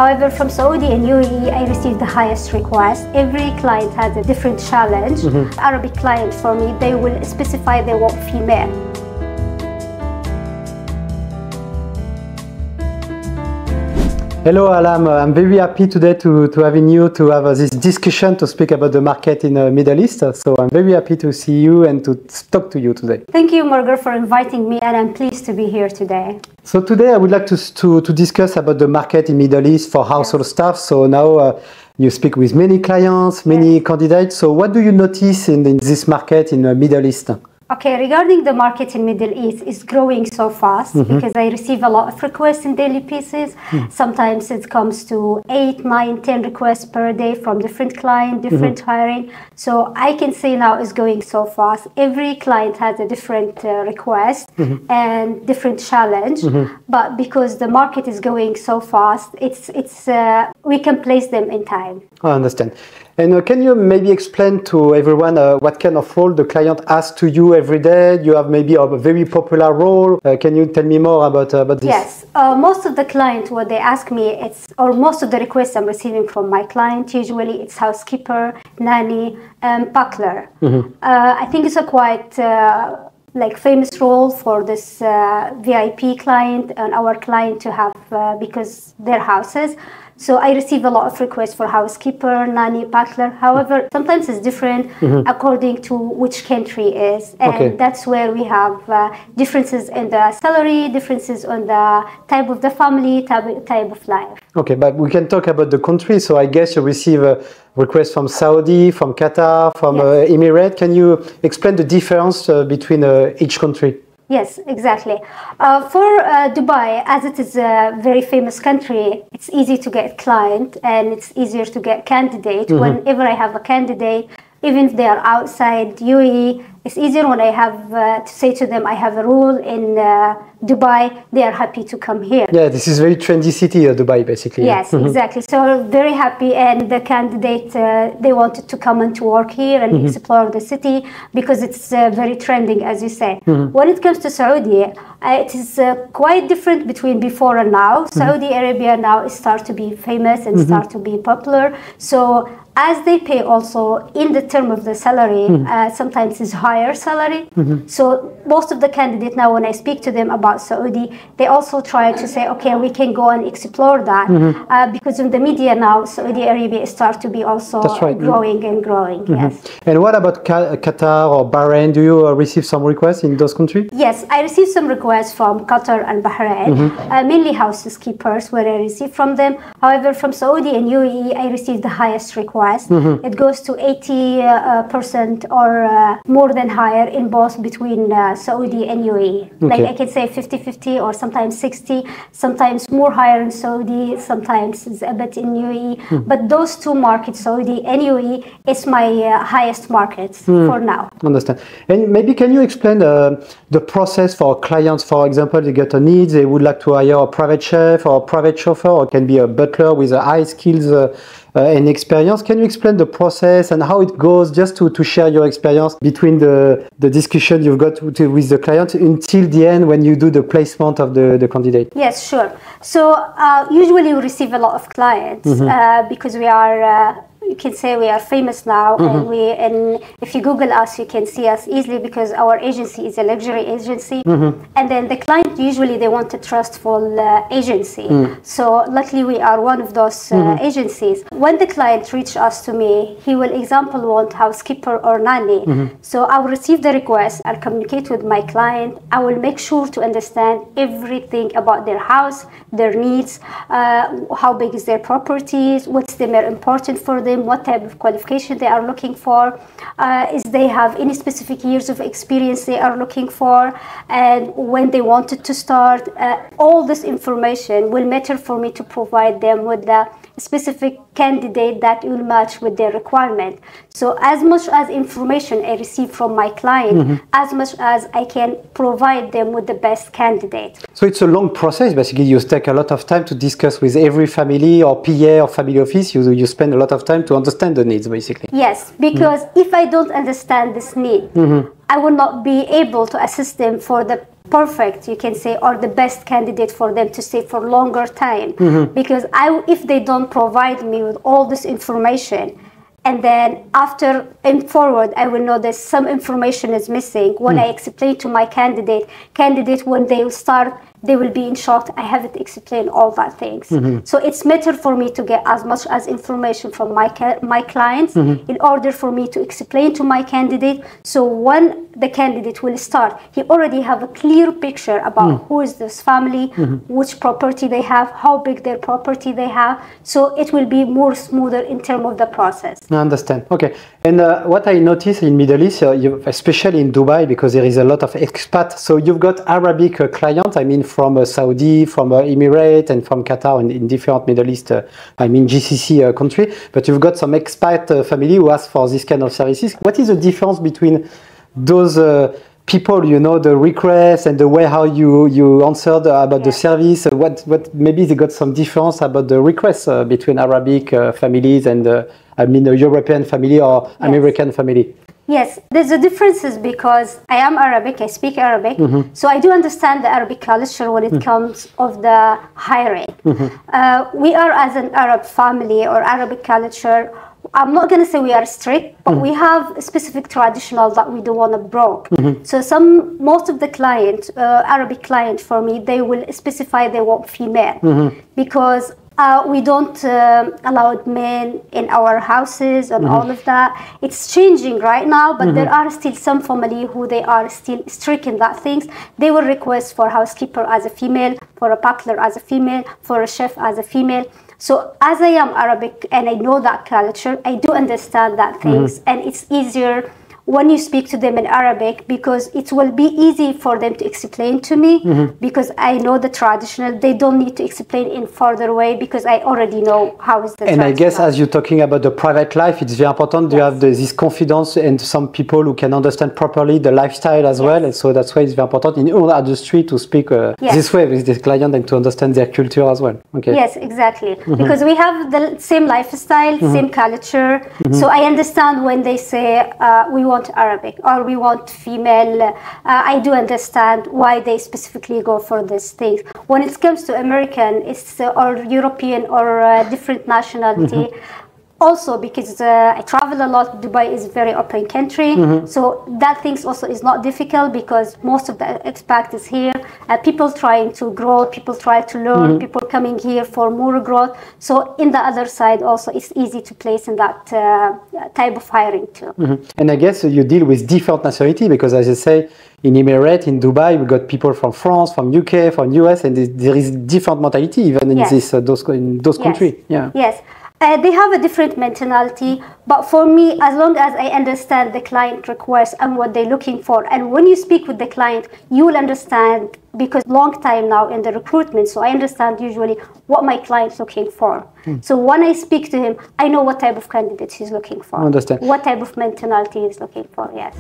However, from Saudi and UAE, I received the highest request. Every client has a different challenge. Arabic client, for me, they will specify they want female. Hello Ahlam, I'm very happy today to having you to have this discussion to speak about the market in the Middle East. So I'm very happy to see you and to talk to you today. Thank you, Morgan, for inviting me, and I'm pleased to be here today. So today I would like to discuss about the market in Middle East for household staff. So now you speak with many clients, many candidates. So what do you notice in this market in the Middle East? Okay, regarding the market in Middle East, it's growing so fast because I receive a lot of requests in daily basis. Sometimes it comes to 8, 9, 10 requests per day from different clients, different hiring. So I can say now it's going so fast. Every client has a different request and different challenge. But because the market is going so fast, we can place them in time. I understand. And can you maybe explain to everyone what kind of role the client asks to you every day? You have maybe a very popular role. Can you tell me more about this? Yes. Most of the clients, what they ask me, or most of the requests I'm receiving from my client, usually it's housekeeper, nanny, and butler. I think it's a quite famous role for this VIP client and our client to have because their houses. So I receive a lot of requests for housekeeper, nanny, butler. However, sometimes it's different according to which country is. And that's where we have differences in the salary, differences on the type of the family, type of life. Okay, but we can talk about the country. So I guess you receive requests from Saudi, from Qatar, from Emirates. Can you explain the difference between each country? Yes, exactly. For Dubai, as it is a very famous country, it's easy to get client and it's easier to get candidate. Whenever I have a candidate, even if they are outside UAE, it's easier when I have to say to them, I have a role in Dubai, they are happy to come here. Yeah, this is very trendy city, Dubai, basically. Yes, exactly. So very happy, and the candidate, they wanted to come and to work here and explore the city because it's very trending, as you say. When it comes to Saudi, it is quite different between before and now. Saudi Arabia now start to be famous and start to be popular. So as they pay also in the term of the salary, sometimes it's higher salary. So most of the candidates now, when I speak to them about Saudi, they also try to say, okay, we can go and explore that because in the media now, Saudi Arabia start to be also growing and growing. Yes. And what about Qatar or Bahrain? Do you receive some requests in those countries? Yes, I received some requests from Qatar and Bahrain, mainly housekeepers where I received from them. However, from Saudi and UAE, I received the highest request. It goes to 80% or more than higher in both between Saudi and UAE. Like I can say 50-50 or sometimes 60, sometimes more higher in Saudi, sometimes it's a bit in UAE. But those two markets, Saudi and UAE, is my highest markets for now. Understand. And maybe can you explain the process for clients? For example, they get a need, they would like to hire a private chef or a private chauffeur, or it can be a butler with high skills and experience. Can you explain the process and how it goes, just to share your experience between the discussion you've got with the client until the end when you do the placement of the candidate? Yes, sure. So usually we receive a lot of clients because we are you can say we are famous now, and if you Google us, you can see us easily because our agency is a luxury agency, and then the client usually they want a trustful agency. So luckily we are one of those agencies. When the client reaches us to me, he will example want housekeeper or nanny. So I will receive the request, I'll communicate with my client, I will make sure to understand everything about their house, their needs, how big is their properties, what's the more important for them, what type of qualification they are looking for, is they have any specific years of experience they are looking for, and when they wanted to start. All this information will matter for me to provide them with the specific candidate that will match with their requirement. So as much as information I receive from my client, as much as I can provide them with the best candidate. So it's a long process. Basically, you take a lot of time to discuss with every family or PA or family office. You spend a lot of time to understand the needs, basically. Yes, because if I don't understand this need, I will not be able to assist them for the perfect, you can say, or the best candidate for them to stay for longer time. Because if they don't provide me with all this information, and then after and forward, I will know that some information is missing. When I explain to my candidate, when they will start, they will be in shock. I haven't explained all that things. So it's better for me to get as much as information from my clients in order for me to explain to my candidate. So when the candidate will start, he already have a clear picture about who is this family, which property they have, how big their property they have. So it will be more smoother in terms of the process. I understand. Okay. And what I notice in Middle East, especially in Dubai, because there is a lot of expats. So you've got Arabic clients, I mean, from Saudi, from Emirates, and from Qatar, and in different Middle East, GCC country. But you've got some expat family who ask for this kind of services. What is the difference between those people, the requests and the way how you answered about the service? What maybe they got some difference about the requests between Arabic families and a European family or American family? Yes, there's a differences because I am Arabic, I speak Arabic, so I do understand the Arabic culture when it comes of the hiring. We are, as an Arab family or Arabic culture, I'm not going to say we are strict, but we have a specific traditional that we don't want to break. So most of the clients, Arabic clients for me, they will specify they want female because we don't allow men in our houses and all of that. It's changing right now, but there are still some family who they are still strict in that things. They will request for housekeeper as a female, for a butler as a female, for a chef as a female. So as I am Arabic and I know that culture, I do understand that things, and it's easier when you speak to them in Arabic because it will be easy for them to explain to me because I know the traditional. They don't need to explain in further way because I already know how is the And I guess as you're talking about the private life, it's very important to have this confidence and some people who can understand properly the lifestyle as well. And so that's why it's very important in all industry to speak this way with the client and to understand their culture as well. Okay. Yes, exactly. Because we have the same lifestyle, same culture. So I understand when they say we want Arabic or we want female. I do understand why they specifically go for these things. When it comes to American, it's or European or different nationality. Also, because I travel a lot, Dubai is a very open country, so that things also is not difficult because most of the expats is here. People trying to grow, people try to learn, people coming here for more growth. So in the other side also, it's easy to place in that type of hiring too. And I guess you deal with different nationality because, as you say, in Emirates, in Dubai, we got people from France, from UK, from US, and there is different mentality even in those countries. Yeah. Yes. They have a different mentality, but for me, as long as I understand the client request and what they're looking for, and when you speak with the client, you will understand, because long time now in the recruitment, so I understand usually what my client's looking for. So when I speak to him, I know what type of candidate he's looking for. I understand. What type of mentality he's looking for, yes.